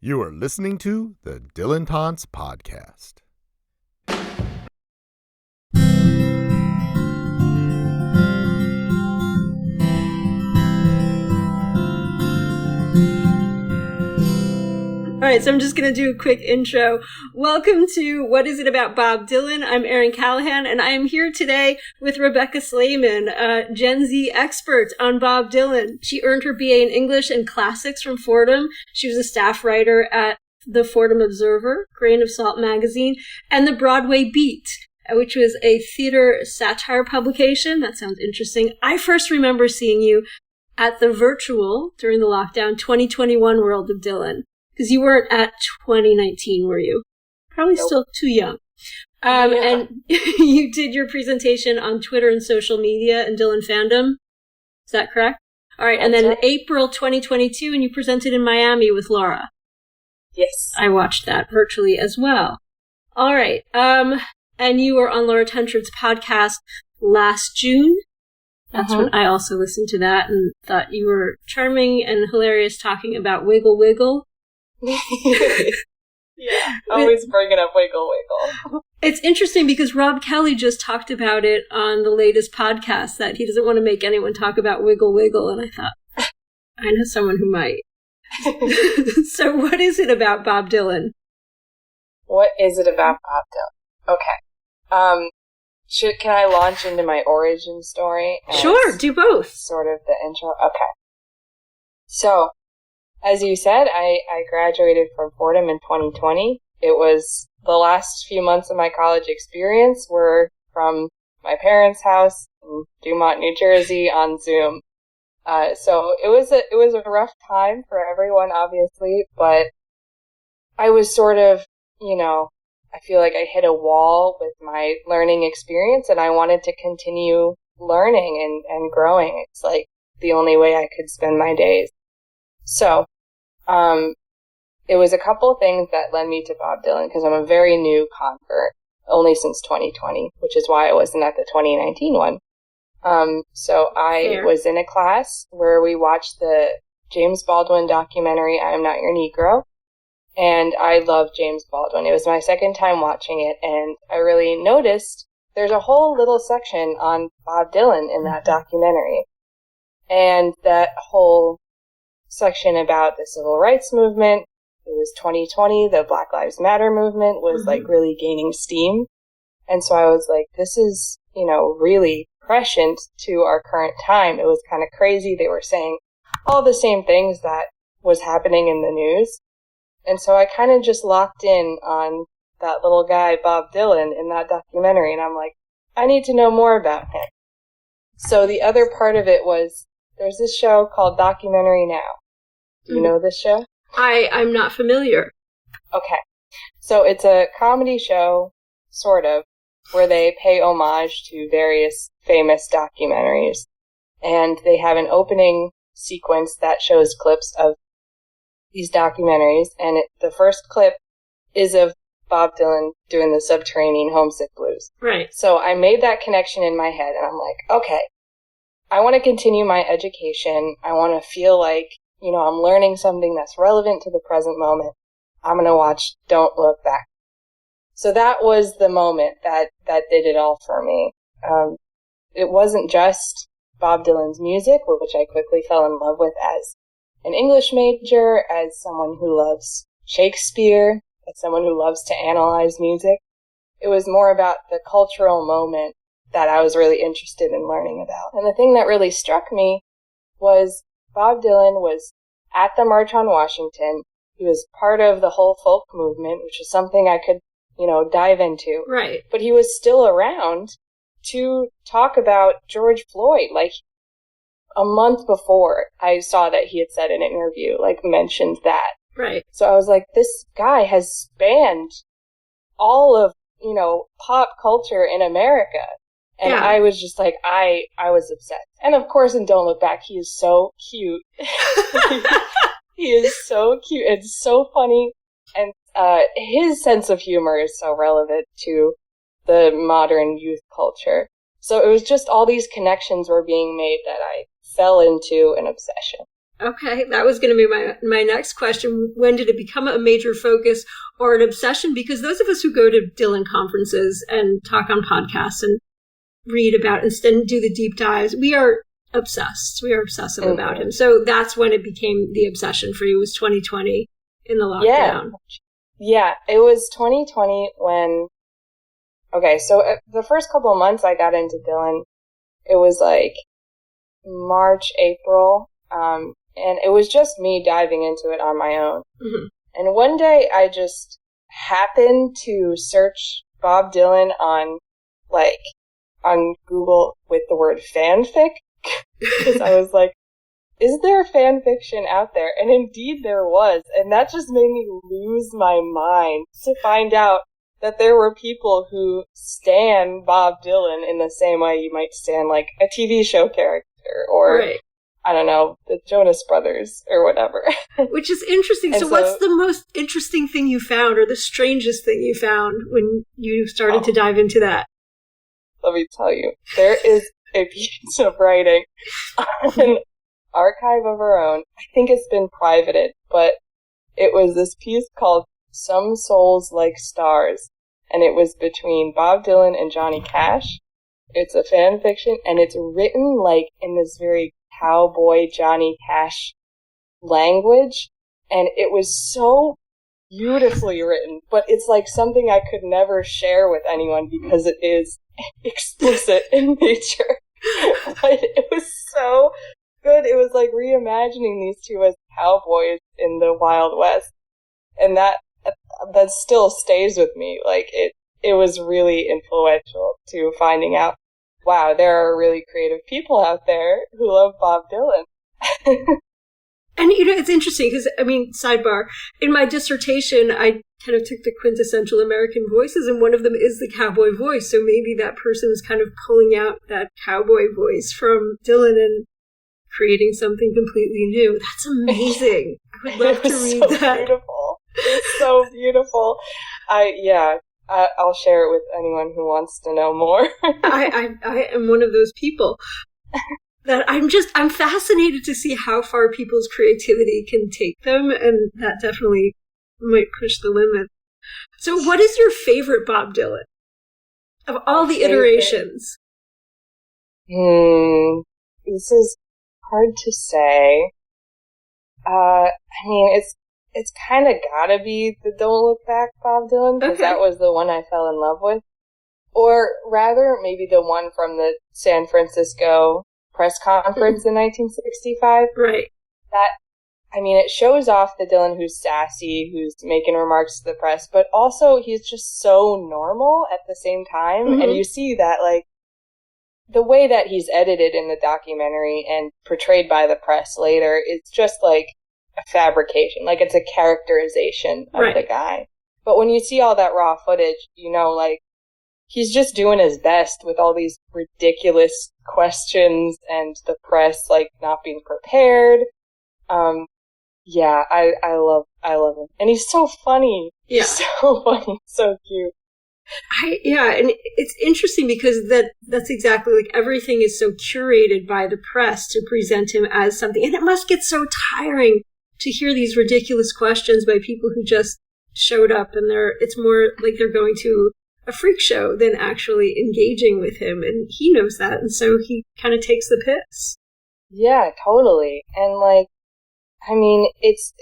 You are listening to the Dylantantes podcast. All right, so I'm just going to do a quick intro. Welcome to What Is It About Bob Dylan? I'm Erin Callahan, and I am here today with Rebecca Slaman, a Gen Z expert on Bob Dylan. She earned her BA in English and Classics from Fordham. She was a staff writer at the Fordham Observer, Grain of Salt magazine, and the Broadway Beat, which was a theater satire publication. That sounds interesting. I first remember seeing you at the virtual, during the lockdown, 2021 World of Dylan. Because you weren't at 2019, were you? Probably Nope. Still too young. And you did your presentation on Twitter and social media and Dylan fandom. Is that correct? All right. And then in April 2022, and you presented in Miami with Laura. Yes. I watched that virtually as well. All right. And you were on Laura Tentrud's podcast last June. That's when I also listened to that and thought you were charming and hilarious talking about Wiggle Wiggle. Yeah, always bringing up Wiggle Wiggle. It's interesting because Rob Kelly just talked about it on the latest podcast, that he doesn't want to make anyone talk about Wiggle Wiggle, and I thought, I know someone who might. So what is it about Bob Dylan? What is it about Bob Dylan? Okay. Can I launch into my origin story? Sure, do both. Sort of the intro? Okay. So, as you said, I graduated from Fordham in 2020. It was the last few months of my college experience were from my parents' house in Dumont, New Jersey on Zoom. So it was a rough time for everyone, obviously, but I was sort of, I feel like I hit a wall with my learning experience and I wanted to continue learning and growing. It's like the only way I could spend my days. So, it was a couple things that led me to Bob Dylan because I'm a very new convert, only since 2020, which is why I wasn't at the 2019 one. So I was in a class where we watched the James Baldwin documentary, I Am Not Your Negro, and I love James Baldwin. It was my second time watching it, and I really noticed there's a whole little section on Bob Dylan in that documentary. And that whole section about the civil rights movement. It was 2020. The Black Lives Matter movement was like really gaining steam. And so I was like, this is, really prescient to our current time. It was kind of crazy. They were saying all the same things that was happening in the news. And so I kind of just locked in on that little guy, Bob Dylan, in that documentary. And I'm like, I need to know more about him. So the other part of it was, there's this show called Documentary Now. Do you know this show? I'm not familiar. Okay. So it's a comedy show, sort of, where they pay homage to various famous documentaries. And they have an opening sequence that shows clips of these documentaries. And the first clip is of Bob Dylan doing the Subterranean Homesick Blues. Right. So I made that connection in my head, and I'm like, okay, I want to continue my education. I want to feel like, I'm learning something that's relevant to the present moment. I'm going to watch Don't Look Back. So that was the moment that did it all for me. It wasn't just Bob Dylan's music, which I quickly fell in love with as an English major, as someone who loves Shakespeare, as someone who loves to analyze music. It was more about the cultural moment that I was really interested in learning about. And the thing that really struck me was Bob Dylan was at the March on Washington. He was part of the whole folk movement, which is something I could, dive into. Right. But he was still around to talk about George Floyd. Like, a month before, I saw that he had said in an interview, mentioned that. Right. So I was like, this guy has spanned all of, pop culture in America. And yeah. I was just like, I was obsessed. And of course, in Don't Look Back, he is so cute. He is so cute. It's so funny. And his sense of humor is so relevant to the modern youth culture. So it was just all these connections were being made that I fell into an obsession. Okay, that was going to be my next question. When did it become a major focus or an obsession? Because those of us who go to Dylan conferences and talk on podcasts and read about and do the deep dives, we are obsessed. We are obsessive about him. So that's when it became the obsession for you, was 2020 in the lockdown. Yeah, it was 2020 when, so the first couple of months I got into Dylan, it was like March, April, and it was just me diving into it on my own. Mm-hmm. And one day I just happened to search Bob Dylan on Google with the word fanfic, because I was like, is there fan fiction out there? And indeed there was. And that just made me lose my mind to find out that there were people who stan Bob Dylan in the same way you might stan like a TV show character or, right. I don't know, the Jonas Brothers or whatever. Which is interesting. So what's the most interesting thing you found or the strangest thing you found when you started to dive into that? Let me tell you, there is a piece of writing on an archive of our own. I think it's been privated, but it was this piece called Some Souls Like Stars, and it was between Bob Dylan and Johnny Cash. It's a fan fiction, and it's written like in this very cowboy Johnny Cash language, and it was so beautifully written, but it's like something I could never share with anyone because it is explicit in nature. But it was so good. It was like reimagining these two as cowboys in the Wild West, and that still stays with me. Like it was really influential to finding out, wow, there are really creative people out there who love Bob Dylan. And, it's interesting because, sidebar, in my dissertation, I kind of took the quintessential American voices, and one of them is the cowboy voice. So maybe that person is kind of pulling out that cowboy voice from Dylan and creating something completely new. That's amazing. I would love to read that. Beautiful. It's so beautiful. I'll share it with anyone who wants to know more. I am one of those people that I'm fascinated to see how far people's creativity can take them, and that definitely might push the limit. So what is your favorite Bob Dylan of all the iterations? This is hard to say. It's kind of gotta be the Don't Look Back Bob Dylan, because that was the one I fell in love with. Or rather, maybe the one from the San Francisco press conference in 1965. Right. It shows off the Dylan who's sassy, who's making remarks to the press, but also he's just so normal at the same time. Mm-hmm. And you see that, like, the way that he's edited in the documentary and portrayed by the press later, it's just like a fabrication. Like, it's a characterization of the guy. But when you see all that raw footage, he's just doing his best with all these ridiculous questions and the press, not being prepared. I love him. And he's so funny. Yeah. He's so funny. So cute. And it's interesting because that's exactly, like, everything is so curated by the press to present him as something. And it must get so tiring to hear these ridiculous questions by people who just showed up, and it's more like they're going to a freak show than actually engaging with him, and he knows that, and so he kind of takes the piss. Yeah, totally. And it's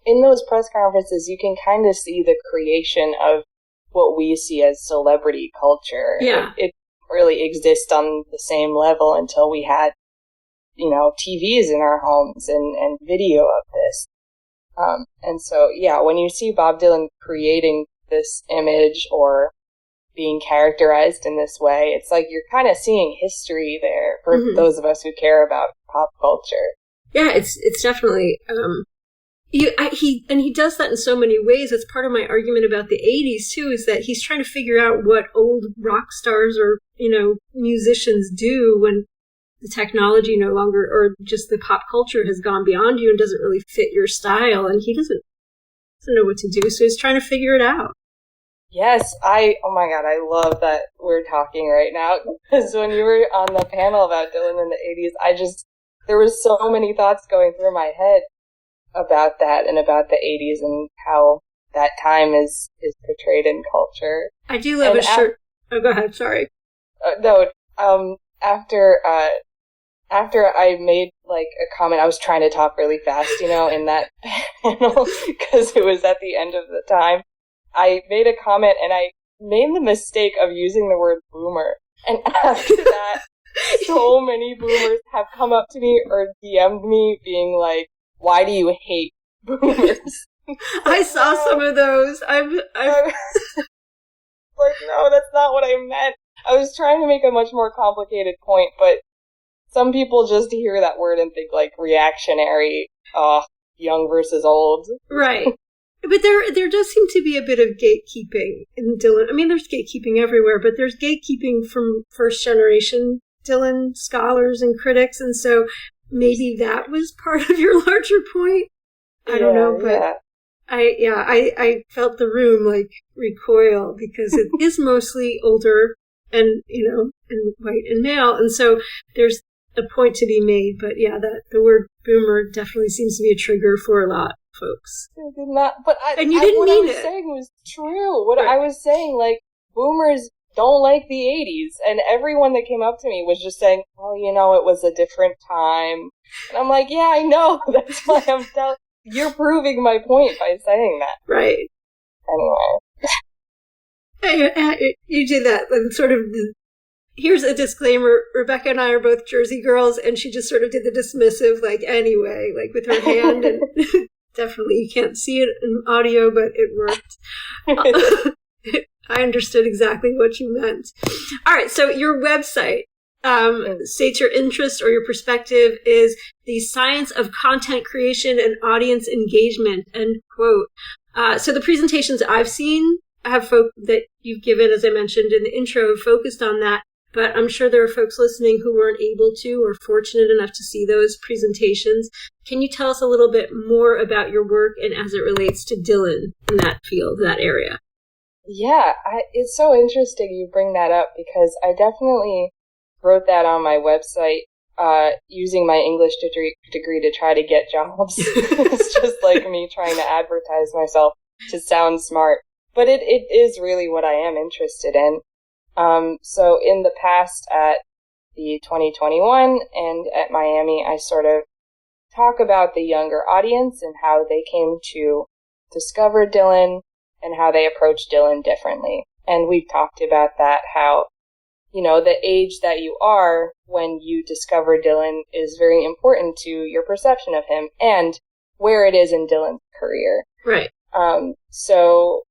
in those press conferences you can kind of see the creation of what we see as celebrity culture. Yeah. It really exists on the same level until we had, TVs in our homes and video of this. And so, when you see Bob Dylan creating this image or being characterized in this way, it's like you're kind of seeing history there for those of us who care about pop culture. Yeah, it's definitely, he does that in so many ways. That's part of my argument about the 80s too, is that he's trying to figure out what old rock stars or, musicians do when the technology no longer, or just the pop culture has gone beyond you and doesn't really fit your style, and he doesn't know what to do, so he's trying to figure it out. Yes, oh my God, I love that we're talking right now, because when you were on the panel about Dylan in the 80s, there was so many thoughts going through my head about that and about the 80s and how that time is portrayed in culture. I do love a shirt. Oh, go ahead. Sorry. After I made like a comment, I was trying to talk really fast, in that panel because it was at the end of the time. I made a comment and I made the mistake of using the word boomer. And after that, so many boomers have come up to me or DM'd me being like, "Why do you hate boomers?" I saw some of those. I'm like, no, that's not what I meant. I was trying to make a much more complicated point, but some people just hear that word and think like reactionary, young versus old. Right. But there does seem to be a bit of gatekeeping in Dylan. I mean, there's gatekeeping everywhere, but there's gatekeeping from first generation Dylan scholars and critics, and so maybe that was part of your larger point. I don't know, but I felt the room like recoil because it is mostly older and and white and male, and so there's a point to be made. But yeah, that the word boomer definitely seems to be a trigger for a lot of folks. I did not, but and you didn't mean it. What I was saying was true. What I was saying, like, boomers don't like the 80s, and everyone that came up to me was just saying, "Oh, it was a different time." And I'm like, "Yeah, I know. That's why I'm telling." You're proving my point by saying that. Right. Anyway. You did that, and sort of, here's a disclaimer, Rebecca and I are both Jersey girls, and she just sort of did the dismissive, like, anyway, like with her hand, and definitely you can't see it in audio, but it worked. I understood exactly what you meant. All right, so your website states your interest or your perspective is the science of content creation and audience engagement, end quote. So the presentations I've seen have folk that you've given, as I mentioned in the intro, focused on that, but I'm sure there are folks listening who weren't able to or fortunate enough to see those presentations. Can you tell us a little bit more about your work and as it relates to Dylan in that field, that area? Yeah, it's so interesting you bring that up because I definitely wrote that on my website using my English degree to try to get jobs. It's just like me trying to advertise myself to sound smart. But it is really what I am interested in. So in the past at the 2021 and at Miami, I sort of talk about the younger audience and how they came to discover Dylan and how they approach Dylan differently. And we've talked about that, how the age that you are when you discover Dylan is very important to your perception of him and where it is in Dylan's career. Right. So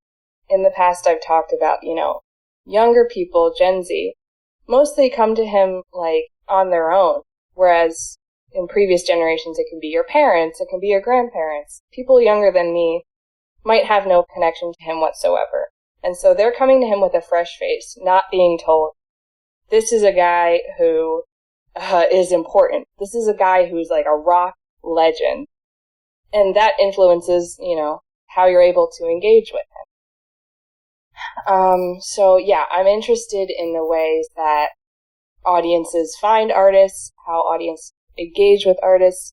in the past I've talked about, younger people, Gen Z, mostly come to him like on their own. Whereas in previous generations, it can be your parents, it can be your grandparents. People younger than me might have no connection to him whatsoever. And so they're coming to him with a fresh face, not being told, this is a guy who is important. This is a guy who's like a rock legend. And that influences, how you're able to engage with him. So yeah, I'm interested in the ways that audiences find artists, how audiences engage with artists.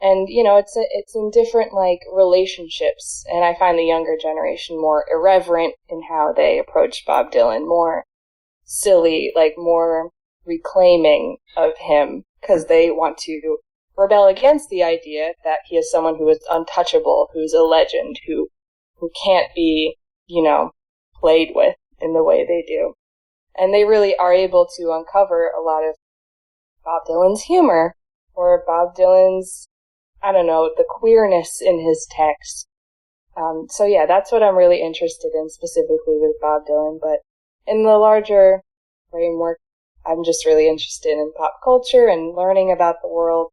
And, it's in different, like, relationships. And I find the younger generation more irreverent in how they approach Bob Dylan, more silly, like, more reclaiming of him, because they want to rebel against the idea that he is someone who is untouchable, who's a legend, who can't be, played with in the way they do. And they really are able to uncover a lot of Bob Dylan's humor, or Bob Dylan's, the queerness in his text. So yeah, that's what I'm really interested in specifically with Bob Dylan. But in the larger framework, I'm just really interested in pop culture and learning about the world.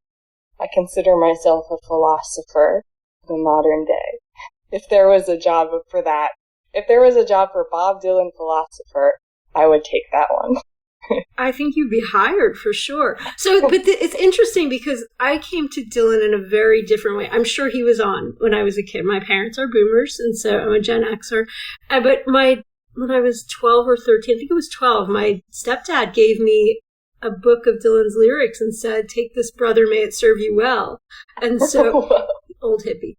I consider myself a philosopher of the modern day. If there was a job for that, if there was a job for Bob Dylan philosopher, I would take that one. I think you'd be hired for sure. So, but it's interesting because I came to Dylan in a very different way. I'm sure he was on when I was a kid. My parents are boomers, and so I'm a Gen Xer. But when I was 12 or 13, I think it was 12, my stepdad gave me a book of Dylan's lyrics and said, "Take this, brother, may it serve you well." And so, old hippie.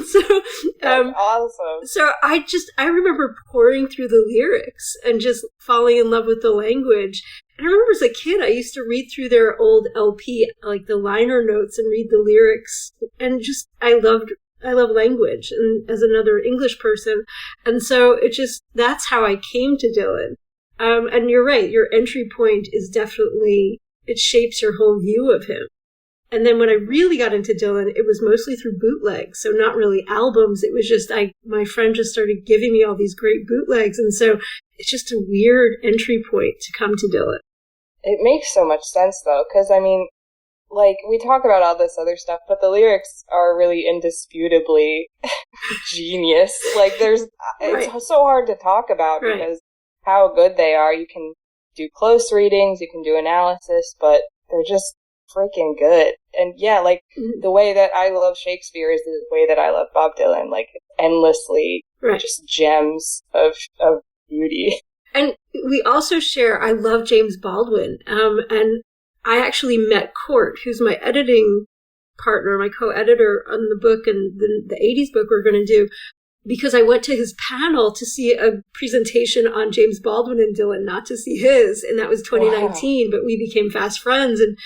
So, awesome. So I remember poring through the lyrics and just falling in love with the language. And I remember as a kid, I used to read through their old LP, like the liner notes, and read the lyrics. And just, I love language, and as another English person. And so that's how I came to Dylan. And you're right, your entry point is definitely, it shapes your whole view of him. And then when I really got into Dylan, it was mostly through bootlegs, so not really albums. It was just, my friend just started giving me all these great bootlegs, and so it's just a weird entry point to come to Dylan. It makes so much sense, though, because, I mean, like, we talk about all this other stuff, but the lyrics are really indisputably genius. Like, it's so hard to talk about because how good they are. You can do close readings, you can do analysis, but they're just freaking good. And yeah, like, the way that I love Shakespeare is the way that I love Bob Dylan, like, endlessly just gems of beauty. And we also share, I love James Baldwin, and I actually met Court, who's my editing partner, my co-editor on the book and the 80s book we're going to do, because I went to his panel to see a presentation on James Baldwin and Dylan, not to see his, and that was 2019, but we became fast friends, and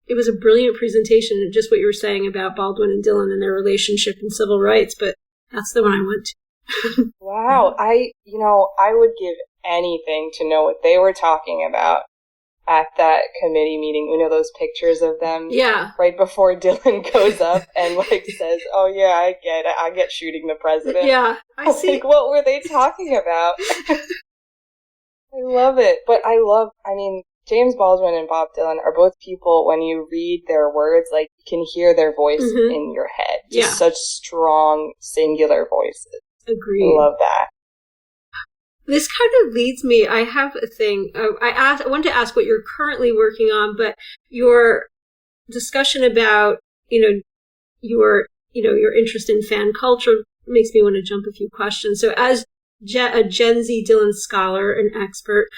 it was a brilliant presentation, and just what you were saying about Baldwin and Dylan and their relationship and civil rights, but that's the one I went to. Wow, I would give anything to know what they were talking about at that committee meeting. You know, those pictures of them right before Dylan goes up and like says, "Oh yeah, I get shooting the president." Yeah, I see. Like, what were they talking about? I love it. But I mean, James Baldwin and Bob Dylan are both people, when you read their words, like, you can hear their voice in your head. Just such strong, singular voices. Agreed. I love that. This kind of leads me, I have a thing. I wanted to ask what you're currently working on, but your discussion about, your interest in fan culture makes me want to jump a few questions. So as a Gen Z Dylan scholar and expert,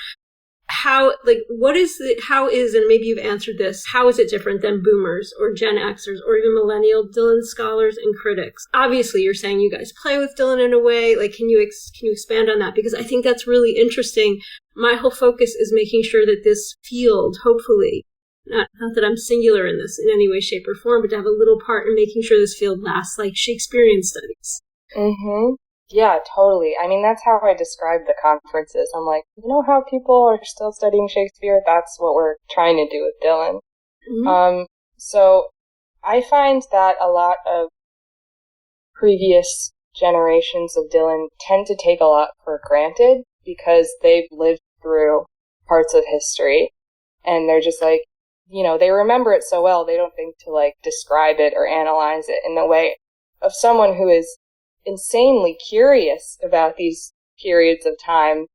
how is, and maybe you've answered this, how is it different than boomers or Gen Xers or even millennial Dylan scholars and critics? Obviously, you're saying you guys play with Dylan in a way. Like, can you expand on that? Because I think that's really interesting. My whole focus is making sure that this field, hopefully, not that I'm singular in this in any way, shape, or form, but to have a little part in making sure this field lasts like Shakespearean studies. Mm-hmm. Yeah, totally. I mean, that's how I describe the conferences. I'm like, you know how people are still studying Shakespeare? That's what we're trying to do with Dylan. Mm-hmm. So I find that a lot of previous generations of Dylan tend to take a lot for granted because they've lived through parts of history and they're just like, they remember it so well, they don't think to like describe it or analyze it in the way of someone who is insanely curious about these periods of time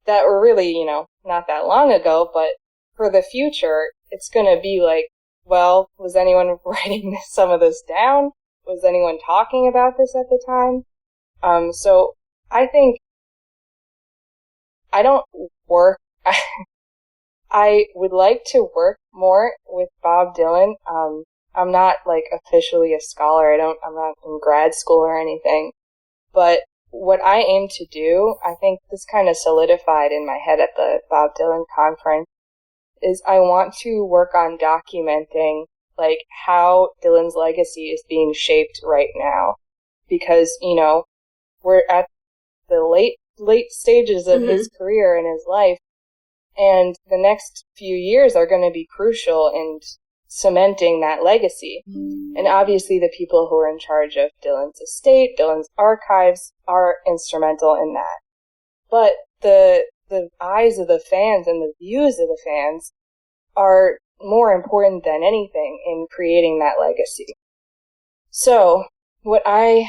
that were really, not that long ago, but for the future, it's going to be like, well, was anyone writing some of this down? Was anyone talking about this at the time? So I think I don't work, I would like to work more with Bob Dylan. I'm not like officially a scholar. I'm not in grad school or anything. But what I aim to do, I think this kind of solidified in my head at the Bob Dylan conference, is I want to work on documenting like how Dylan's legacy is being shaped right now. Because, we're at the late stages of his career and his life. And the next few years are going to be crucial in cementing that legacy. And obviously the people who are in charge of Dylan's estate, Dylan's archives, are instrumental in that. But the eyes of the fans and the views of the fans are more important than anything in creating that legacy. So what I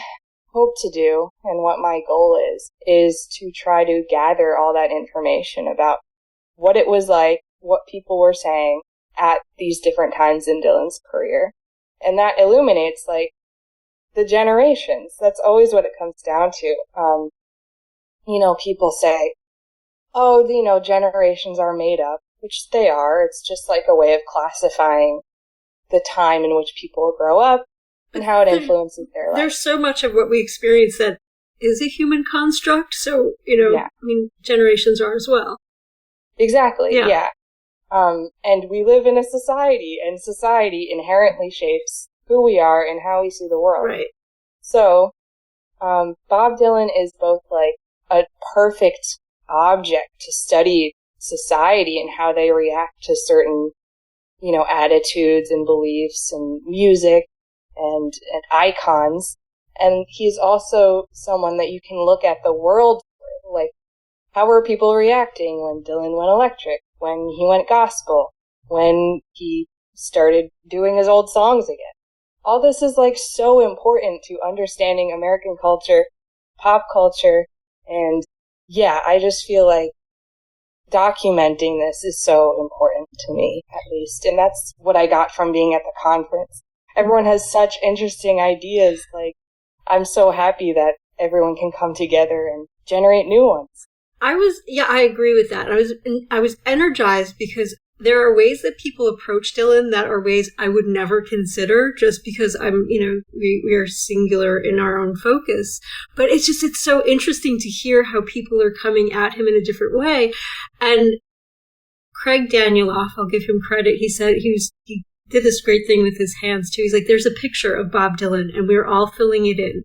hope to do and what my goal is to try to gather all that information about what it was like, what people were saying at these different times in Dylan's career. And that illuminates, like, the generations. That's always what it comes down to. People say, oh, generations are made up. which they are. It's just like a way of classifying the time in which people grow up and how it influences their life. There's so much of what we experience that is a human construct, so, I mean, generations are as well. Exactly, yeah. And we live in a society, and society inherently shapes who we are and how we see the world. Right. So, Bob Dylan is both like a perfect object to study society and how they react to certain, attitudes and beliefs and music and icons. And he's also someone that you can look at the world for. Like, how were people reacting when Dylan went electric, when he went gospel, when he started doing his old songs again? All this is like so important to understanding American culture, pop culture, and I just feel like documenting this is so important to me, at least. And that's what I got from being at the conference. Everyone has such interesting ideas. Like, I'm so happy that everyone can come together and generate new ones. I agree with that. I was energized because there are ways that people approach Dylan that are ways I would never consider just because we are singular in our own focus. But it's so interesting to hear how people are coming at him in a different way. And Craig Danieloff, I'll give him credit. He said he did this great thing with his hands too. He's like, there's a picture of Bob Dylan and we're all filling it in.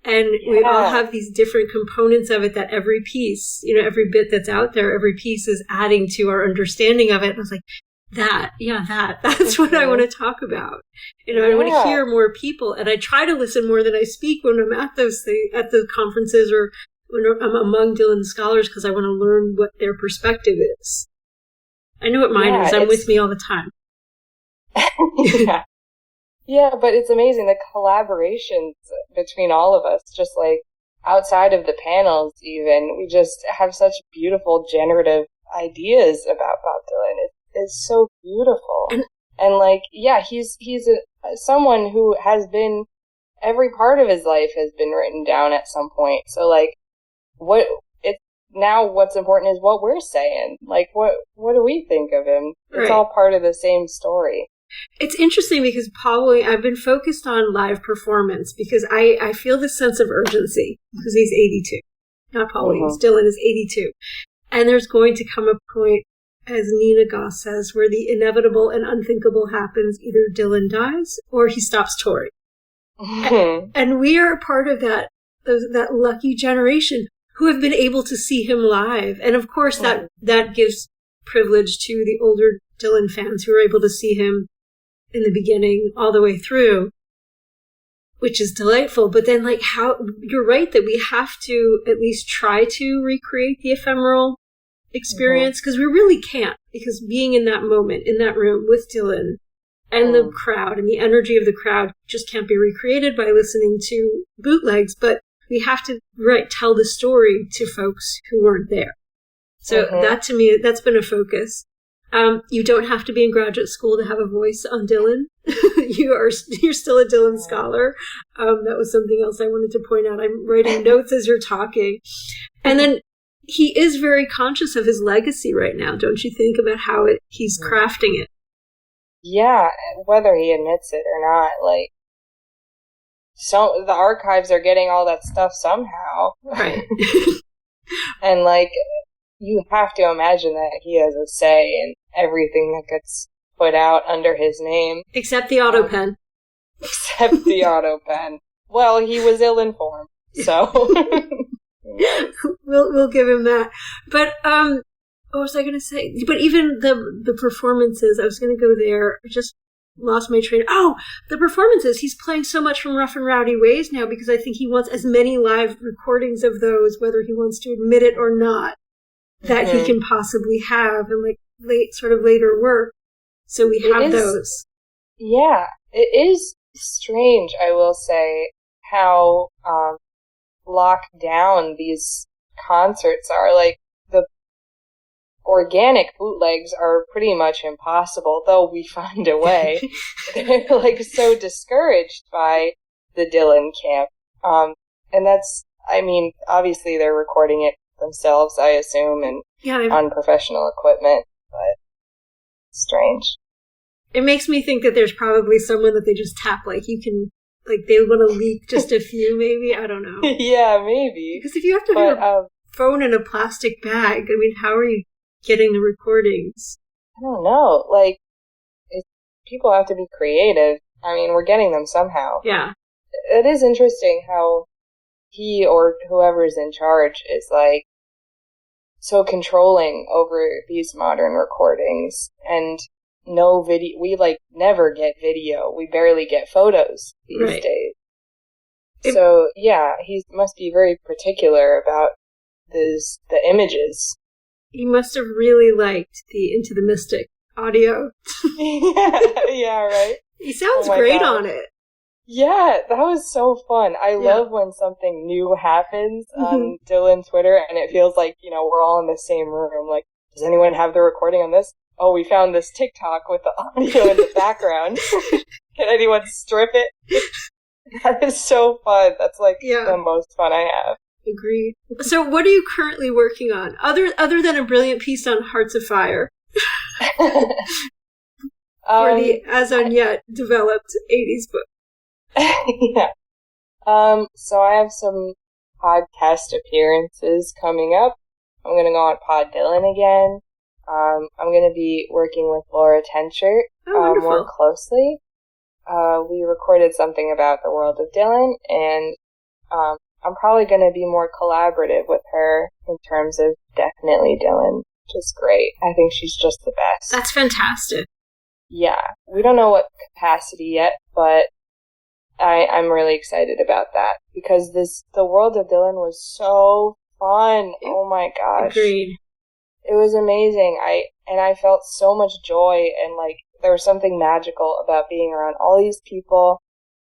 And we all have these different components of it that every piece, every bit that's out there, every piece is adding to our understanding of it. And I was like, that's what I want to talk about. I want to hear more people. And I try to listen more than I speak when I'm at those things, at the conferences or when I'm among Dylan scholars, because I want to learn what their perspective is. I know what mine is. I'm with me all the time. Yeah, but it's amazing, the collaborations between all of us, just like outside of the panels even, we just have such beautiful generative ideas about Bob Dylan. It's so beautiful. And he's someone who has been, every part of his life has been written down at some point. So what's important is what we're saying. Like, what do we think of him? It's all part of the same story. It's interesting because I've been focused on live performance because I feel this sense of urgency because he's 82. Not Paul Williams, Dylan is 82. And there's going to come a point, as Nina Goss says, where the inevitable and unthinkable happens. Either Dylan dies or he stops touring. And we are a part of that lucky generation who have been able to see him live. And of course that gives privilege to the older Dylan fans who are able to see him in the beginning all the way through, which is delightful. But then you're right that we have to at least try to recreate the ephemeral experience because we really can't, because being in that moment, in that room with Dylan and the crowd and the energy of the crowd just can't be recreated by listening to bootlegs, but we have to tell the story to folks who weren't there. So that to me, that's been a focus. You don't have to be in graduate school to have a voice on Dylan. You're still a Dylan scholar. That was something else I wanted to point out. I'm writing notes as you're talking. And then he is very conscious of his legacy right now, don't you think, about how he's crafting it? Yeah, whether he admits it or not, so the archives are getting all that stuff somehow. Right. And you have to imagine that he has a say in everything that gets put out under his name. Except the auto pen. Except the auto pen. Well, he was ill-informed, so. We'll give him that. But, what was I going to say? But even the performances, I was going to go there. I just lost my train. Oh, the performances. He's playing so much from Rough and Rowdy Ways now because I think he wants as many live recordings of those, whether he wants to admit it or not, that he can possibly have in later work. So we have those. Yeah, it is strange, I will say, how locked down these concerts are. The organic bootlegs are pretty much impossible, though we find a way. They're so discouraged by the Dylan camp. And that's, obviously they're recording it themselves, I assume, and on professional equipment. But strange. It makes me think that there's probably someone that they just tap, like you can, like they want to leak just a few, maybe. I don't know. Yeah, maybe. Because if you have to have your phone in a plastic bag, I mean, how are you getting the recordings? I don't know. Like, people have to be creative. I mean, we're getting them somehow. Yeah. It is interesting how he or whoever's in charge is, like, so controlling over these modern recordings, and no video. We, like, never get video. We barely get photos these days. So, yeah, he must be very particular about the images. He must have really liked the Into the Mystic audio. yeah, right? He sounds great on it. Yeah, that was so fun. I love when something new happens on Dylan Twitter, and it feels like, you know, we're all in the same room. Like, does anyone have the recording on this? Oh, we found this TikTok with the audio in the background. Can anyone strip it? That is so fun. That's like the most fun I have. Agreed. So what are you currently working on? Other than a brilliant piece on Hearts of Fire? For the as on yet developed 80s book. Yeah. So I have some podcast appearances coming up. I'm going to go on Pod Dylan again. I'm going to be working with Laura Tenchert more closely. We recorded something about the world of Dylan, and I'm probably going to be more collaborative with her in terms of Definitely Dylan, which is great. I think she's just the best. That's fantastic. Yeah. We don't know what capacity yet, but I'm really excited about that, because the world of Dylan was so fun. Oh my gosh. Agreed. It was amazing. I felt so much joy, and like there was something magical about being around all these people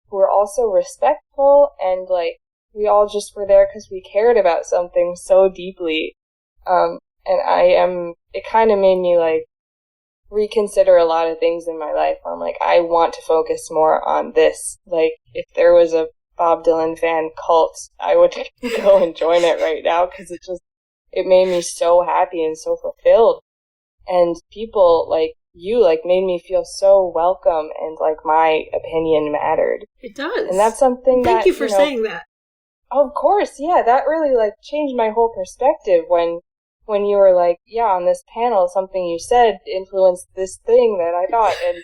who were also respectful, and like we all just were there because we cared about something so deeply. And it kind of made me like reconsider a lot of things in my life. I'm like, I want to focus more on this. Like, if there was a Bob Dylan fan cult, I would go and join it right now, because it made me so happy and so fulfilled. And people like you, like, made me feel so welcome, and like my opinion mattered. It does. And that's something Thank you for saying that. Of course, yeah, that really like changed my whole perspective when you were like, yeah, on this panel, something you said influenced this thing that I thought, and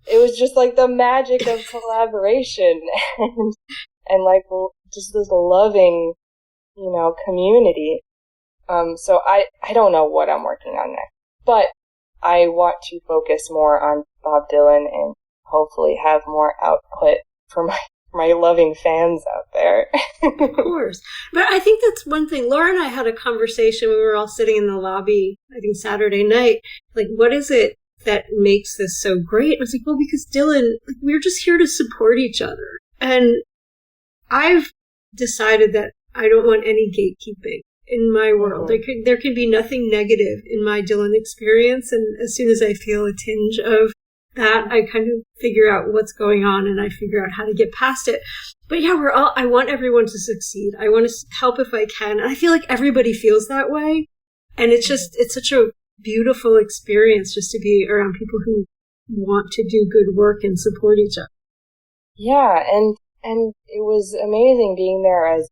it was just like the magic of collaboration and like just this loving, you know, community. So I don't know what I'm working on next, but I want to focus more on Bob Dylan and hopefully have more output for my loving fans out there. Of course. But I think that's one thing. Laura and I had a conversation when we were all sitting in the lobby, I think Saturday night. Like, what is it that makes this so great? I was like, well, because Dylan, like, we're just here to support each other. And I've decided that I don't want any gatekeeping in my world. There could be nothing negative in my Dylan experience. And as soon as I feel a tinge of that, I kind of figure out what's going on, and I figure out how to get past it. But yeah, I want everyone to succeed. I want to help if I can. And I feel like everybody feels that way. And it's such a beautiful experience just to be around people who want to do good work and support each other. Yeah. And it was amazing being there as,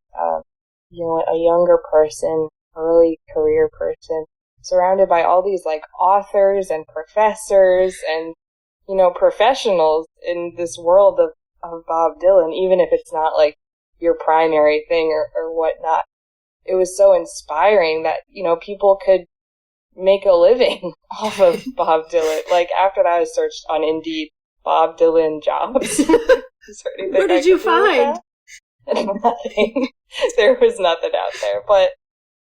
you know, a younger person, early career person, surrounded by all these like authors and professors and, you know, professionals in this world of Bob Dylan, even if it's not like your primary thing or whatnot. It was so inspiring that, you know, people could make a living off of Bob Dylan. Like, after that, I searched on Indeed, Bob Dylan jobs. What did you find? Nothing. There was nothing out there, but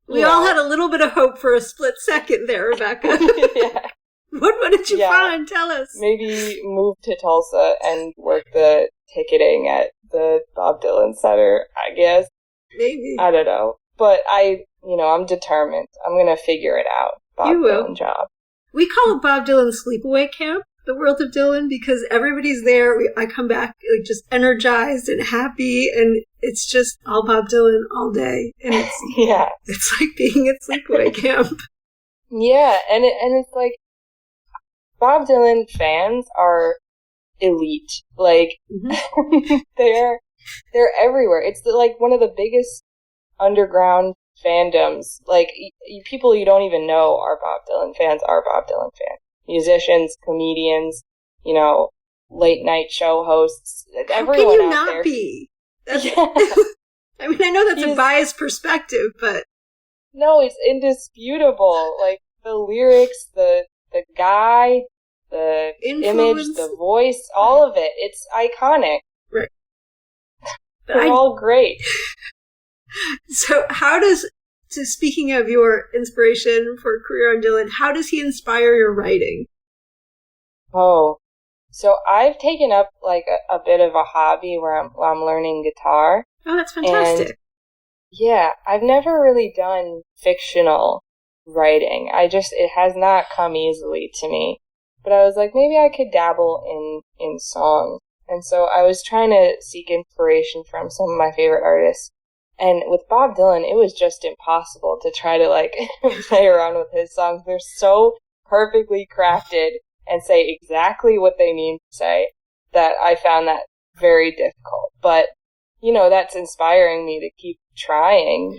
we all had a little bit of hope for a split second there, Rebecca. Yeah. What did you find? Tell us. Maybe move to Tulsa and work the ticketing at the Bob Dylan Center, I guess. Maybe. I don't know. But I'm determined. I'm going to figure it out. Bob Dylan job. We call it Bob Dylan Sleepaway Camp, the world of Dylan, because everybody's there. I come back like just energized and happy, and it's just all Bob Dylan all day. And it's, it's like being at sleepaway camp. Yeah, and it's like, Bob Dylan fans are elite. Like, they're everywhere. It's like one of the biggest underground fandoms. Like, people you don't even know are Bob Dylan fans are Bob Dylan fans. Musicians, comedians, late night show hosts. Everyone How can you out not there. be? Yeah. I mean, I know that's a biased perspective, but no, it's indisputable. Like, the lyrics, the guy, the influence. image, the voice, all of it. It's iconic. Right. They're all great. So speaking of your inspiration for a career on Dylan, how does he inspire your writing? Oh, so I've taken up like a bit of a hobby where I'm learning guitar. Oh, that's fantastic. And, yeah, I've never really done fictional writing. It has not come easily to me. But I was like, maybe I could dabble in songs. And so I was trying to seek inspiration from some of my favorite artists. And with Bob Dylan, it was just impossible to try to like play around with his songs. They're so perfectly crafted and say exactly what they mean to say that I found that very difficult. But, that's inspiring me to keep trying,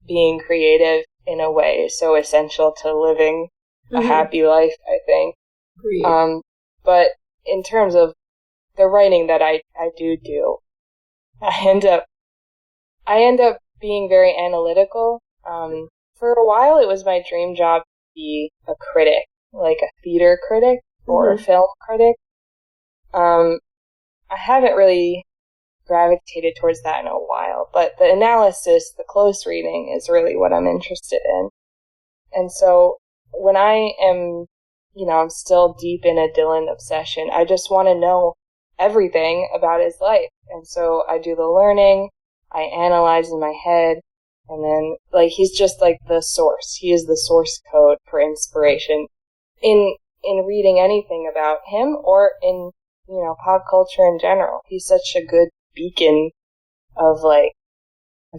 being creative in a way is so essential to living a happy life, I think. Agreed. But in terms of the writing that I do, I end up being very analytical. For a while, it was my dream job to be a critic, like a theater critic or a film critic. I haven't really gravitated towards that in a while, but the analysis, the close reading is really what I'm interested in. And so when I am, I'm still deep in a Dylan obsession, I just want to know everything about his life. And so I do the learning, I analyze in my head, and then, like, he's just like the source. He is the source code for inspiration in reading anything about him or in, pop culture in general. He's such a good beacon of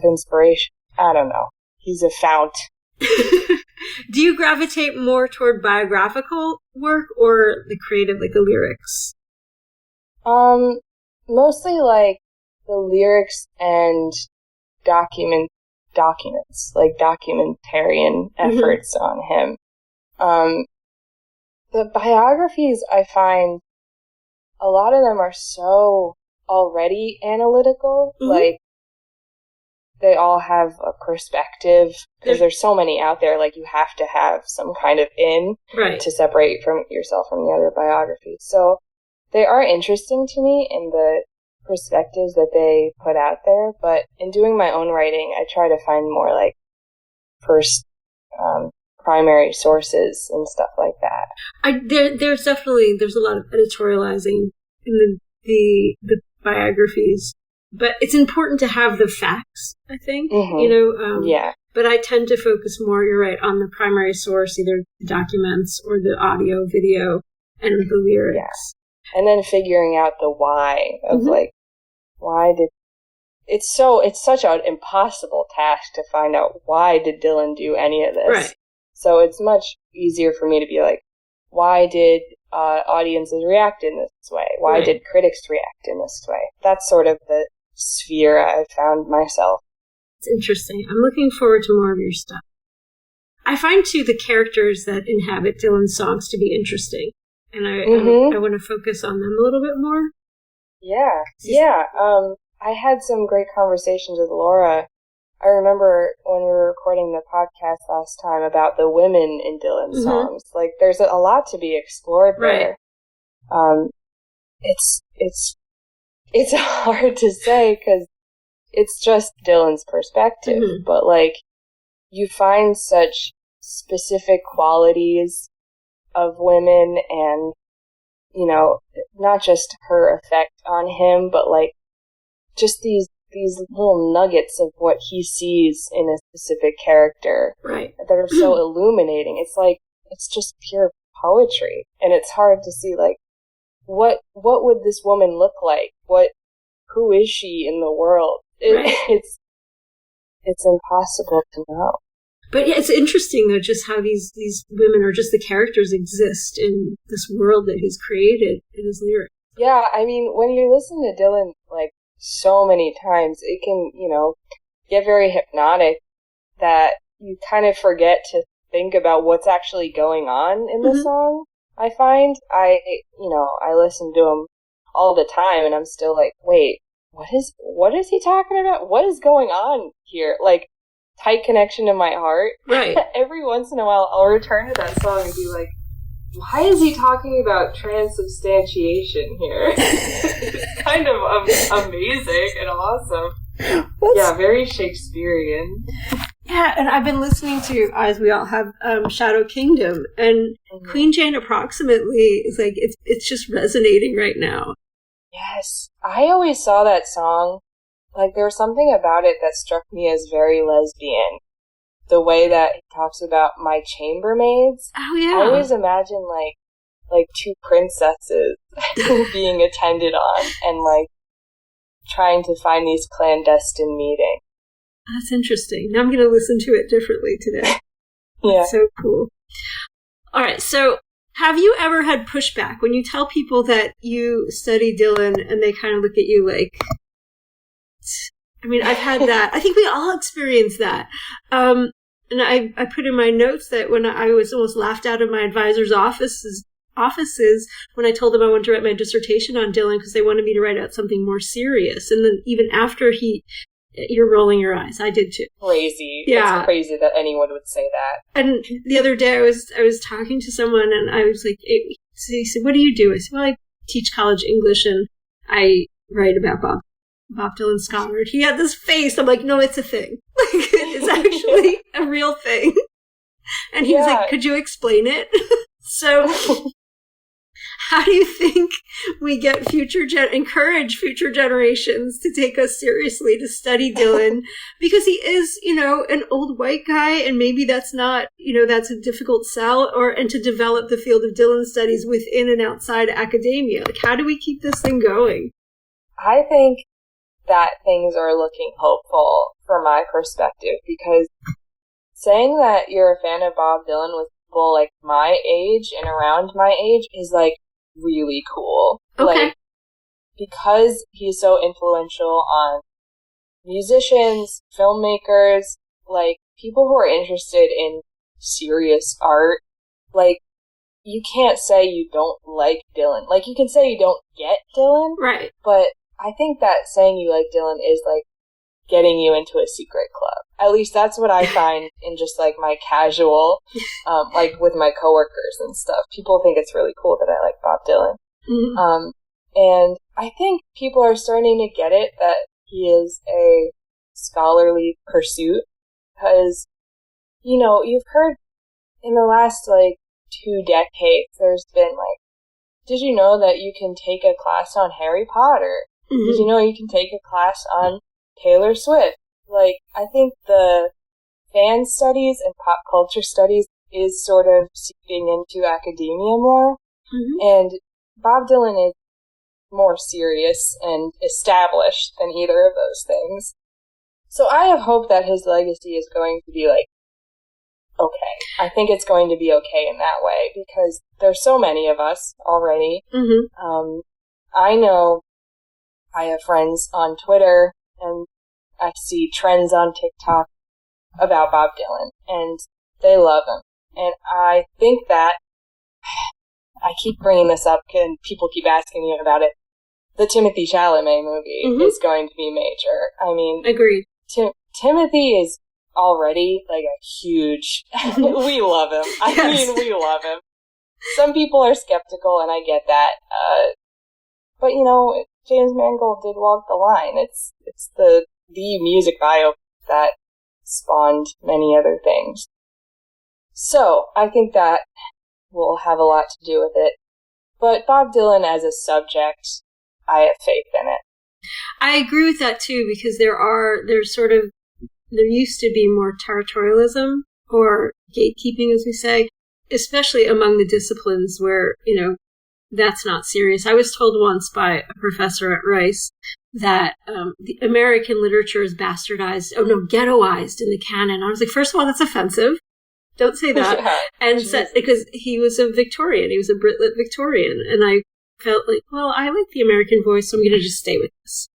inspiration. I don't know. He's a fount. Do you gravitate more toward biographical work or the creative, like the lyrics? Mostly like the lyrics and documents, like documentarian efforts on him. The biographies, I find a lot of them are so already analytical, like they all have a perspective, because there's so many out there, like you have to have some kind of to separate from yourself from the other biographies. So they are interesting to me in the perspectives that they put out there, but in doing my own writing, I try to find more like first primary sources and stuff like that. There's a lot of editorializing in the biographies, but it's important to have the facts, I think, yeah. But I tend to focus more, you're right, on the primary source, either the documents or the audio, video, and the lyrics. Yeah. And then figuring out the why of it's such an impossible task to find out why did Dylan do any of this. Right. So it's much easier for me to be like, why did audiences react in this way? Why did critics react in this way? That's sort of the sphere I've found myself. It's interesting. I'm looking forward to more of your stuff. I find, too, the characters that inhabit Dylan's songs to be interesting. And I want to focus on them a little bit more. Yeah. Yeah. I had some great conversations with Laura. I remember when we were recording the podcast last time about the women in Dylan's songs. Like, there's a lot to be explored there. It's hard to say because it's just Dylan's perspective, but like, you find such specific qualities of women and, not just her effect on him, but like, just these little nuggets of what he sees in a specific character that are so illuminating. It's like, it's just pure poetry. And it's hard to see, like, what would this woman look like? Who is she in the world? It's impossible to know. But yeah, it's interesting though, just how these women or just the characters exist in this world that he's created in his lyrics. Yeah, I mean, when you listen to Dylan, like, so many times, it can, get very hypnotic that you kind of forget to think about what's actually going on in the song. I find I listen to him all the time and I'm still like, wait, what is he talking about? What is going on here? Like, tight connection to my heart. Right. Every once in a while I'll return to that song and be like, why is he talking about transubstantiation here? It's kind of amazing and awesome. Yeah, very Shakespearean. Yeah, and I've been listening to, as we all have, Shadow Kingdom, and Queen Jane approximately is like, it's just resonating right now. Yes. I always saw that song, like, there was something about it that struck me as very lesbian. The way that he talks about my chambermaids. Oh, yeah. I always imagine, like two princesses being attended on and, like, trying to find these clandestine meetings. That's interesting. Now I'm going to listen to it differently today. Yeah. That's so cool. All right. So have you ever had pushback when you tell people that you study Dylan and they kind of look at you like, I mean, I've had that. I think we all experience that. And I put in my notes that when I was almost laughed out of my advisor's offices when I told them I wanted to write my dissertation on Dylan because they wanted me to write out something more serious. And then even after you're rolling your eyes. I did too. Crazy. Yeah. It's crazy that anyone would say that. And the other day I was talking to someone and I was like, he said, what do you do? I said, well, I teach college English and I write about Bob Dylan scholar. He had this face. I'm like, no, it's a thing. Like, it's actually a real thing. And he was like, could you explain it? So how do you think we get encourage future generations to take us seriously, to study Dylan? Because he is, an old white guy, and maybe that's not, that's a difficult sell, and to develop the field of Dylan studies within and outside academia. Like, how do we keep this thing going? I think that things are looking hopeful from my perspective, because saying that you're a fan of Bob Dylan with people like my age and around my age is like really cool. Okay. Like, because he's so influential on musicians, filmmakers, like people who are interested in serious art, like, you can't say you don't like Dylan. Like, you can say you don't get Dylan. Right. But I think that saying you like Dylan is like getting you into a secret club. At least that's what I find in just like my casual, like with my coworkers and stuff. People think it's really cool that I like Bob Dylan. Mm-hmm. And I think people are starting to get it that he is a scholarly pursuit, because, you've heard in the last like 2 decades, there's been like, did you know that you can take a class on Harry Potter? Mm-hmm. Did you know you can take a class on Taylor Swift? Like, I think the fan studies and pop culture studies is sort of seeping into academia more. Mm-hmm. And Bob Dylan is more serious and established than either of those things. So I have hope that his legacy is going to be like, okay. I think it's going to be okay in that way, because there's so many of us already. Mm-hmm. I know I have friends on Twitter, and I see trends on TikTok about Bob Dylan, and they love him. And I think that, I keep bringing this up, and people keep asking me about it, the Timothée Chalamet movie is going to be major. I mean, agreed. Timothy is already like a huge, we love him. I mean, we love him. Some people are skeptical, and I get that. But James Mangold did walk the line. It's the music bio that spawned many other things. So, I think that will have a lot to do with it. But Bob Dylan as a subject, I have faith in it. I agree with that too, because there used to be more territorialism or gatekeeping, as we say, especially among the disciplines where, that's not serious. I was told once by a professor at Rice that the American literature is bastardized, ghettoized in the canon. I was like, first of all, that's offensive. Don't say that. Yeah, and said, because he was a Victorian. He was a Brit-Lit Victorian. And I felt like, well, I like the American voice, so I'm going to just stay with this.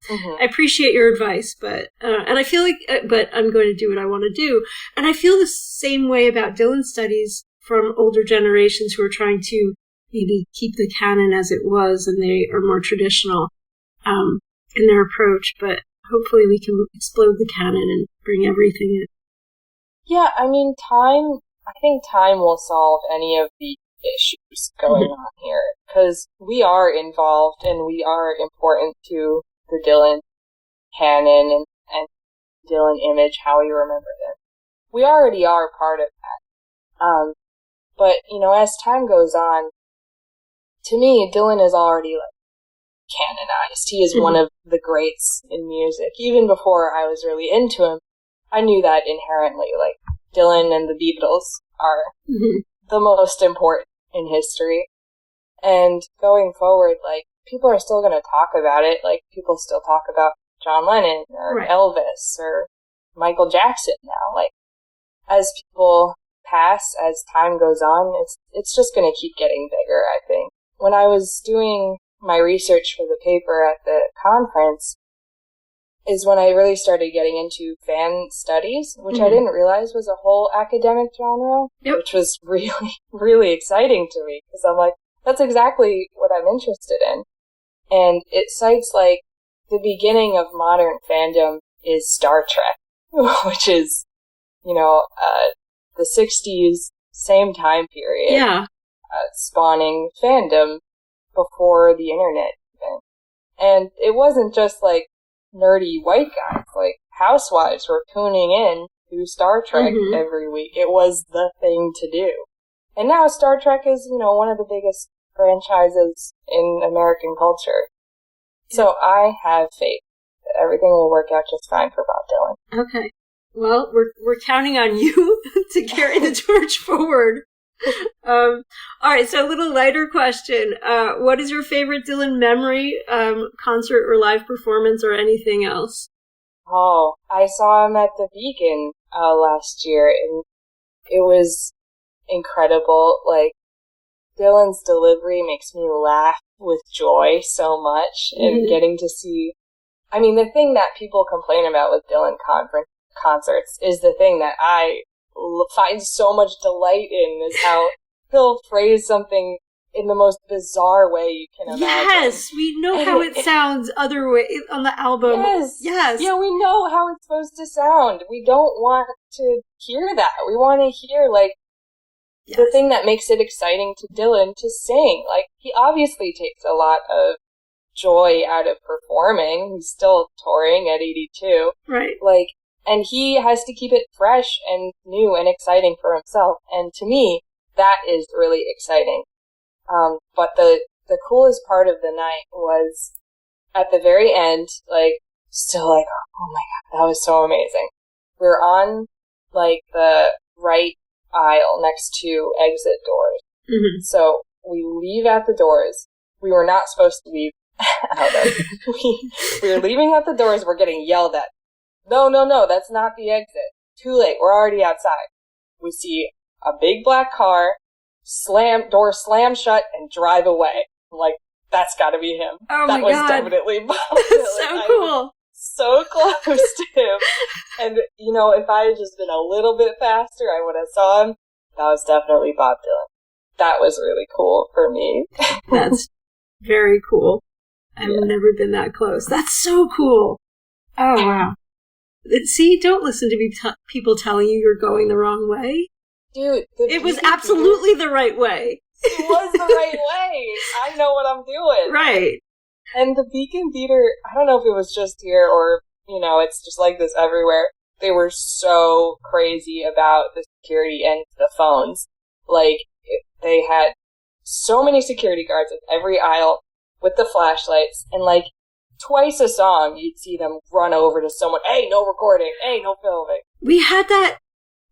I appreciate your advice, but and I feel like, but I'm going to do what I want to do. And I feel the same way about Dylan studies from older generations who are trying to maybe keep the canon as it was, and they are more traditional in their approach. But hopefully, we can explode the canon and bring everything in. Yeah, I mean, I think time will solve any of the issues going on here, because we are involved and we are important to the Dylan canon and Dylan image, how we remember them. We already are part of that. But, as time goes on, to me, Dylan is already, canonized. He is one of the greats in music. Even before I was really into him, I knew that inherently, Dylan and the Beatles are the most important in history. And going forward, people are still going to talk about it. People still talk about John Lennon or Elvis or Michael Jackson now. As people pass, as time goes on, it's just going to keep getting bigger, I think. When I was doing my research for the paper at the conference is when I really started getting into fan studies, which I didn't realize was a whole academic genre, which was really, really exciting to me, because I'm like, that's exactly what I'm interested in. And it cites, the beginning of modern fandom is Star Trek, which is, the 60s, same time period, spawning fandom before the internet even. And it wasn't just, nerdy white guys. Housewives were tuning in to Star Trek every week. It was the thing to do. And now Star Trek is, one of the biggest franchises in American culture. So I have faith that everything will work out just fine for Bob Dylan. Okay. Well, we're counting on you to carry the torch forward. All right, so a little lighter question. What is your favorite Dylan memory, concert or live performance or anything else? Oh, I saw him at the Beacon last year, and it was incredible. Dylan's delivery makes me laugh with joy so much, and getting to see... I mean, the thing that people complain about with Dylan concerts is the thing that I find so much delight in, is how he'll phrase something in the most bizarre way you can imagine. Yes, we know how it sounds other way on the album. Yes. Yeah, we know how it's supposed to sound. We don't want to hear that. We want to hear, the thing that makes it exciting to Dylan to sing. He obviously takes a lot of joy out of performing. He's still touring at 82. Right. And he has to keep it fresh and new and exciting for himself. And to me, that is really exciting. But the coolest part of the night was at the very end, still oh my God, that was so amazing. We're on, the right aisle next to exit doors. So we leave at the doors. We were not supposed to leave out of. We were leaving at the doors. We're getting yelled at. No, that's not the exit. Too late. We're already outside. We see a big black car, door slam shut, and drive away. I'm like, that's gotta be him. Oh my God. That was definitely Bob Dylan. That's so cool. So close to him. And, if I had just been a little bit faster, I would have saw him. That was definitely Bob Dylan. That was really cool for me. That's very cool. I've never been that close. That's so cool. Oh, wow. See, don't listen to people telling you you're going the wrong way. Dude, it was absolutely the right way. It was the right way. I know what I'm doing. Right. And the Beacon Theater, I don't know if it was just here or, it's just like this everywhere. They were so crazy about the security and the phones. They had so many security guards at every aisle with the flashlights, and twice a song, you'd see them run over to someone, hey, no recording, hey, no filming. We had that,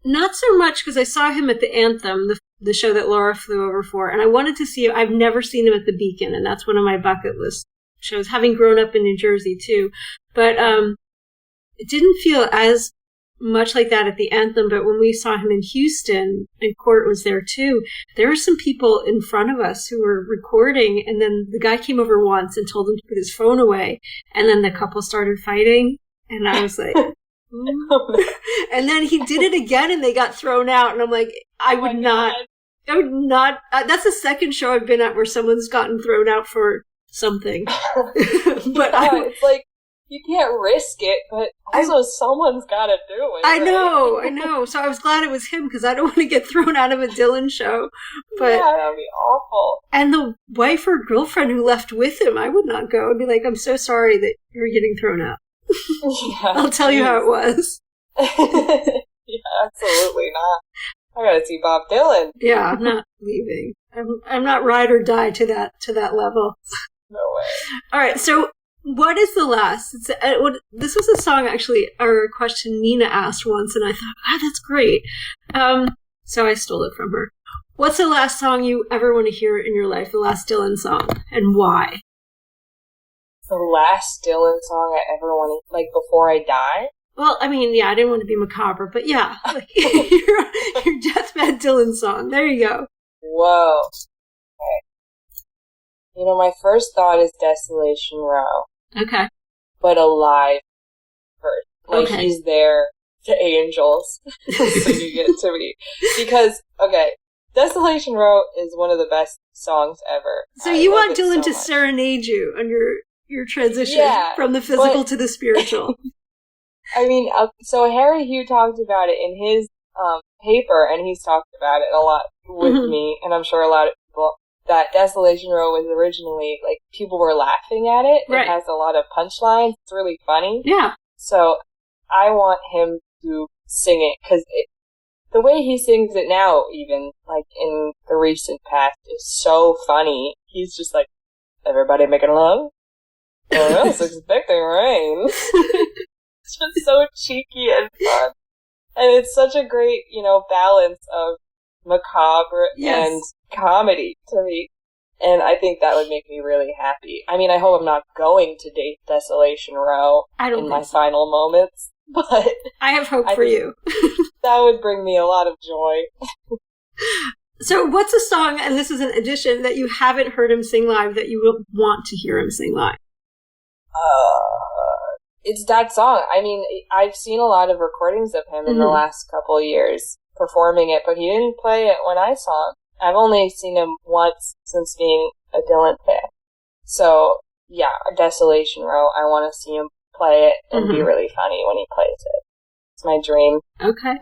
not so much because I saw him at the Anthem, the show that Laura flew over for, and I wanted to see him. I've never seen him at the Beacon, and that's one of my bucket list shows, having grown up in New Jersey too. But it didn't feel as much like that at the Anthem, but when we saw him in Houston, and Court was there too, there were some people in front of us who were recording, and then the guy came over once and told him to put his phone away, and then the couple started fighting, and I was like, and then he did it again, and they got thrown out, and I'm like, I would not, that's the second show I've been at where someone's gotten thrown out for something. But it's like, you can't risk it, but also someone's got to do it. I know. So I was glad it was him, because I don't want to get thrown out of a Dylan show. But, yeah, that would be awful. And the wife or girlfriend who left with him, I would not go. I'd be like, I'm so sorry that you're getting thrown out. Yeah, I'll tell you how it was. Yeah, absolutely not. I gotta see Bob Dylan. Yeah, I'm not leaving. I'm not ride or die to that level. No way. All right, so what is the last? This was a song, actually, or a question Nina asked once, and I thought, that's great. So I stole it from her. What's the last song you ever want to hear in your life, the last Dylan song, and why? The last Dylan song I ever want to, like, before I die? Well, I mean, yeah, I didn't want to be macabre, but yeah, like, your deathbed Dylan song. There you go. Whoa. Okay. You know, my first thought is Desolation Row. Okay. But alive first. Like, okay. He's there to angels singing it to me. Because, okay, Desolation Row is one of the best songs ever. So you want Dylan to serenade you on your transition from the physical to the spiritual. I mean, so Harry Hugh talked about it in his paper, and he's talked about it a lot with me, and I'm sure a lot of people, that Desolation Row was originally, like, people were laughing at it. Right. It has a lot of punchlines. It's really funny. Yeah. So I want him to sing it, because the way he sings it now, even, like, in the recent past, is so funny. He's just like, everybody making love? No one else expecting rain. It's just so cheeky and fun. And it's such a great, balance of macabre and comedy to me. And I think that would make me really happy. I mean, I hope I'm not going to date Desolation Row in my final moments, but I have hope for you. That would bring me a lot of joy. So what's a song, and this is an addition, that you haven't heard him sing live that you will want to hear him sing live? It's that song. I mean, I've seen a lot of recordings of him in the last couple of years performing it, but he didn't play it when I saw him. I've only seen him once since being a Dylan fan. So, yeah, Desolation Row, I want to see him play it and be really funny when he plays it. It's my dream. Okay.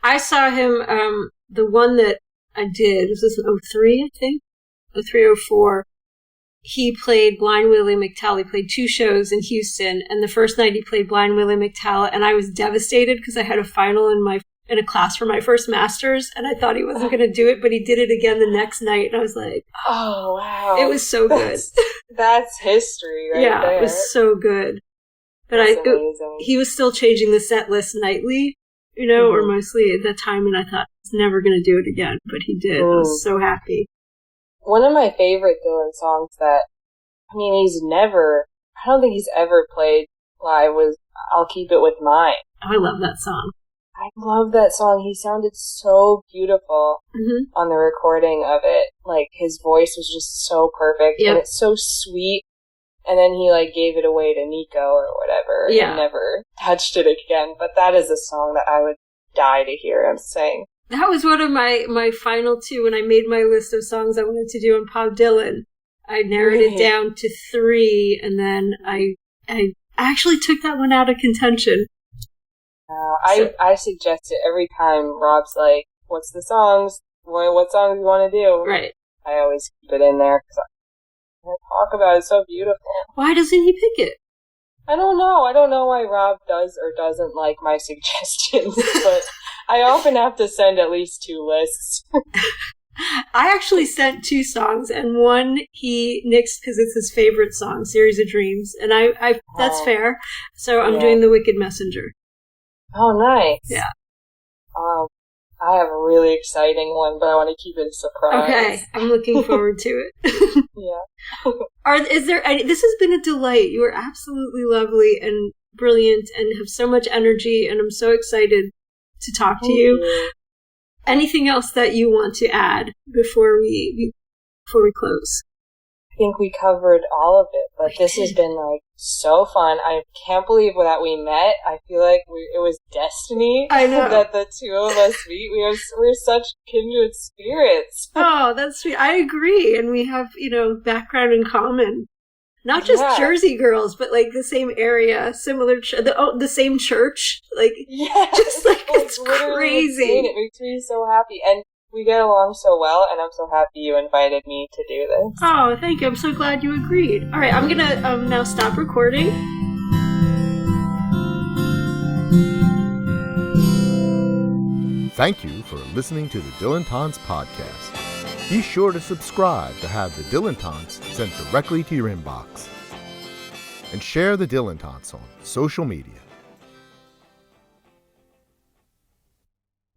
I saw him, the one that I did, was this in 03, I think? 03, 04. He played Blind Willie McTell. He played 2 shows in Houston, and the first night he played Blind Willie McTell, and I was devastated because I had a final in a class for my first master's, and I thought he wasn't going to do it, but he did it again the next night, and I was like, oh, wow. It was so good. That's history right there. It was so good. But he was still changing the set list nightly, or mostly at that time, and I thought he's never going to do it again, but he did. I was so happy. One of my favorite Dylan songs that, I don't think he's ever played live was I'll Keep It With Mine. Oh, I love that song. I love that song. He sounded so beautiful on the recording of it. Like, his voice was just so perfect, and it's so sweet. And then he, gave it away to Nico or whatever, and never touched it again. But that is a song that I would die to hear him sing. That was one of my final 2 when I made my list of songs I wanted to do on Bob Dylan. I narrowed it down to 3, and then I actually took that one out of contention. I suggest it every time Rob's like, what's the songs? What songs do you want to do? Right. I always keep it in there because I talk about it. It's so beautiful. Why doesn't he pick it? I don't know. I don't know why Rob does or doesn't like my suggestions, but I often have to send at least 2 lists. I actually sent 2 songs, and one he nixed because it's his favorite song, Series of Dreams, and I that's fair. So I'm doing The Wicked Messenger. Oh, nice. Yeah. I have a really exciting one, but I want to keep it a surprise. Okay, I'm looking forward to it. Yeah. This has been a delight. You are absolutely lovely and brilliant and have so much energy, and I'm so excited to talk to you. Anything else that you want to add before we close? I think we covered all of it, but this has been like so fun. I can't believe that we met. I feel like it was destiny. I know that the two of us meet. We're such kindred spirits. Oh, that's sweet. I agree, and we have background in common. Not just Jersey girls, but like the same area, similar, the same church. Like, just like it's crazy. Insane. It makes me so happy, and we get along so well, and I'm so happy you invited me to do this. Oh, thank you. I'm so glad you agreed. All right, I'm gonna now stop recording. Thank you for listening to the Dylantantes podcast. Be sure to subscribe to have the Dylantantes sent directly to your inbox. And share the Dylantantes on social media.